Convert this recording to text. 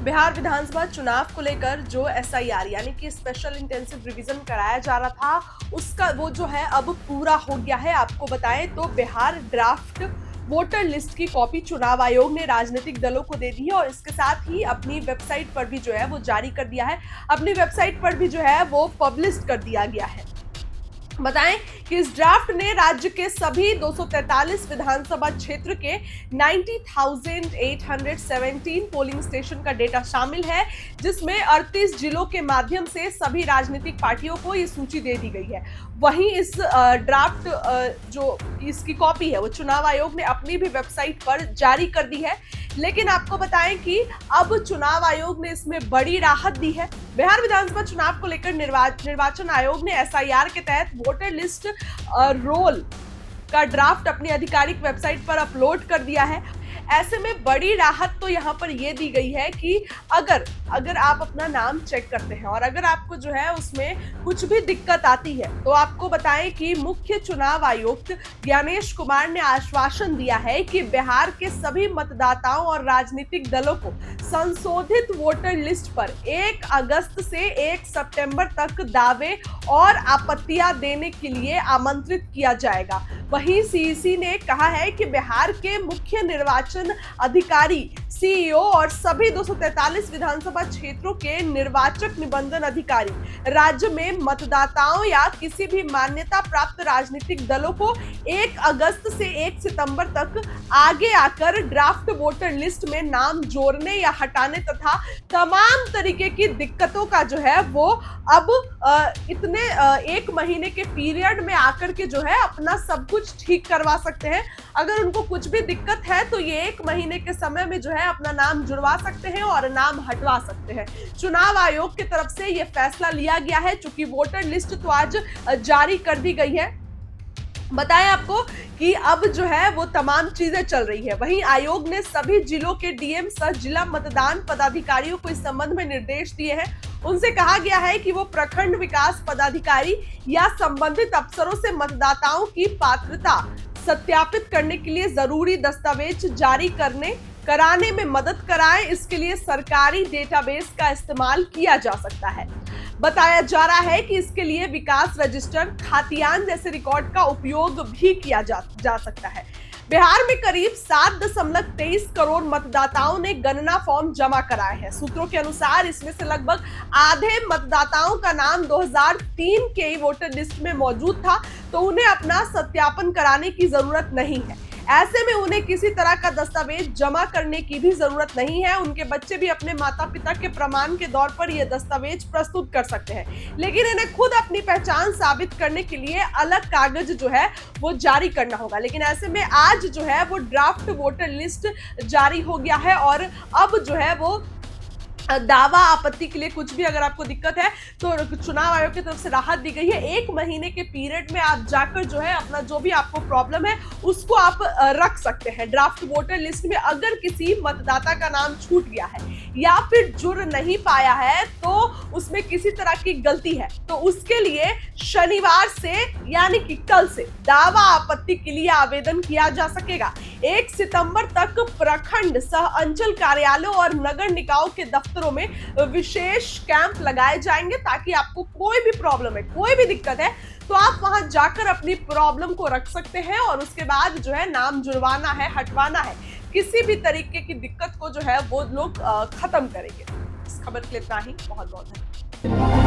बिहार विधानसभा चुनाव को लेकर जो एसआईआर यानी कि स्पेशल इंटेंसिव रिवीजन कराया जा रहा था उसका वो जो है अब पूरा हो गया है। आपको बताएं तो बिहार ड्राफ्ट वोटर लिस्ट की कॉपी चुनाव आयोग ने राजनीतिक दलों को दे दी है और इसके साथ ही अपनी वेबसाइट पर भी जो है वो जारी कर दिया है। अपनी वेबसाइट पर भी जो है वो पब्लिश कर दिया गया है। बताएं कि इस ड्राफ्ट ने राज्य के सभी 243 विधानसभा क्षेत्र के 90,817 पोलिंग स्टेशन का डेटा शामिल है, जिसमें 38 जिलों के माध्यम से सभी राजनीतिक पार्टियों को ये सूची दे दी गई है। वहीं इस ड्राफ्ट जो इसकी कॉपी है वो चुनाव आयोग ने अपनी भी वेबसाइट पर जारी कर दी है। लेकिन आपको बताएं कि अब चुनाव आयोग ने इसमें बड़ी राहत दी है। बिहार विधानसभा चुनाव को लेकर निर्वाचन आयोग ने एसआईआर के तहत वोटर लिस्ट रोल का ड्राफ्ट अपनी आधिकारिक वेबसाइट पर अपलोड कर दिया है। ऐसे में बड़ी राहत तो यहाँ पर यह दी गई है कि अगर आप अपना नाम चेक करते हैं और अगर आपको जो है उसमें कुछ भी दिक्कत आती है तो आपको बताएं कि मुख्य चुनाव आयुक्त ज्ञानेश कुमार ने आश्वासन दिया है कि बिहार के सभी मतदाताओं और राजनीतिक दलों को संशोधित वोटर लिस्ट पर 1 अगस्त से 1 सितंबर तक दावे और आपत्तियां देने के लिए आमंत्रित किया जाएगा। वहीं सीईसी ने कहा है कि बिहार के मुख्य निर्वाचन अधिकारी, सीईओ और सभी 243 विधानसभा क्षेत्रों के निर्वाचक निबंधन अधिकारी राज्य में मतदाताओं या किसी भी मान्यता प्राप्त राजनीतिक दलों को 1 अगस्त से 1 सितंबर तक आगे आकर ड्राफ्ट वोटर लिस्ट में नाम जोड़ने या हटाने तथा तमाम तरीके की दिक्कतों का जो है वो अब इतने 1 महीने के पीरियड में आकर के जो है अपना सब कुछ ठीक करवा सकते हैं। अगर उनको कुछ भी दिक्कत है तो ये 1 महीने के समय में जो है अपना नाम जुड़वा सकते हैं और नाम हटवा सकते हैं। चुनाव आयोग की तरफ से ये फैसला लिया गया है। चूंकि वोटर लिस्ट तो आज जारी कर दी गई है, बताएं आपको कि अब जो है वो तमाम चीजें चल रही है। वहीं आयोग ने सभी जिलों के डीएम सह जिला मतदान पदाधिकारियों को इस संबंध में निर्देश दिए हैं। उनसे कहा गया है कि वो प्रखंड विकास पदाधिकारी या संबंधित अफसरों से मतदाताओं की पात्रता सत्यापित करने के लिए जरूरी दस्तावेज जारी कराने में मदद कराएं। इसके लिए सरकारी डेटाबेस का इस्तेमाल किया जा सकता है। बताया जा रहा है कि इसके लिए विकास रजिस्टर, खातियान जैसे रिकॉर्ड का उपयोग भी किया जा सकता है। बिहार में करीब 7.23 करोड़ मतदाताओं ने गणना फॉर्म जमा कराए हैं। सूत्रों के अनुसार इसमें से लगभग आधे मतदाताओं का नाम 2003 के वोटर लिस्ट में मौजूद था, तो उन्हें अपना सत्यापन कराने की जरूरत नहीं है। ऐसे में उन्हें किसी तरह का दस्तावेज जमा करने की भी जरूरत नहीं है। उनके बच्चे भी अपने माता पिता के प्रमाण के तौर पर यह दस्तावेज प्रस्तुत कर सकते हैं, लेकिन इन्हें खुद अपनी पहचान साबित करने के लिए अलग कागज जो है वो जारी करना होगा। लेकिन ऐसे में आज जो है वो ड्राफ्ट वोटर लिस्ट जारी हो गया है और अब जो है वो दावा आपत्ति के लिए कुछ भी अगर आपको दिक्कत है तो चुनाव आयोग की तरफ से राहत दी गई है। 1 महीने के पीरियड में आप जाकर जो है अपना जो भी आपको प्रॉब्लम है उसको आप रख सकते हैं। ड्राफ्ट वोटर लिस्ट में अगर किसी मतदाता का नाम छूट गया है या फिर जुड़ नहीं पाया है तो उसमें किसी तरह की गलती है तो उसके लिए शनिवार से यानी कि कल से दावा आपत्ति के लिए आवेदन किया जा सकेगा। 1 सितंबर तक प्रखंड सह अंचल कार्यालयों और नगर निकायों के दफ्तरों में विशेष कैंप लगाए जाएंगे ताकि आपको कोई भी प्रॉब्लम है, कोई भी दिक्कत है तो आप वहां जाकर अपनी प्रॉब्लम को रख सकते हैं और उसके बाद जो है नाम जुड़वाना है, हटवाना है, किसी भी तरीके की दिक्कत को जो है वो लोग खत्म करेंगे। इस खबर के लिए इतना ही। बहुत बहुत धन्यवाद।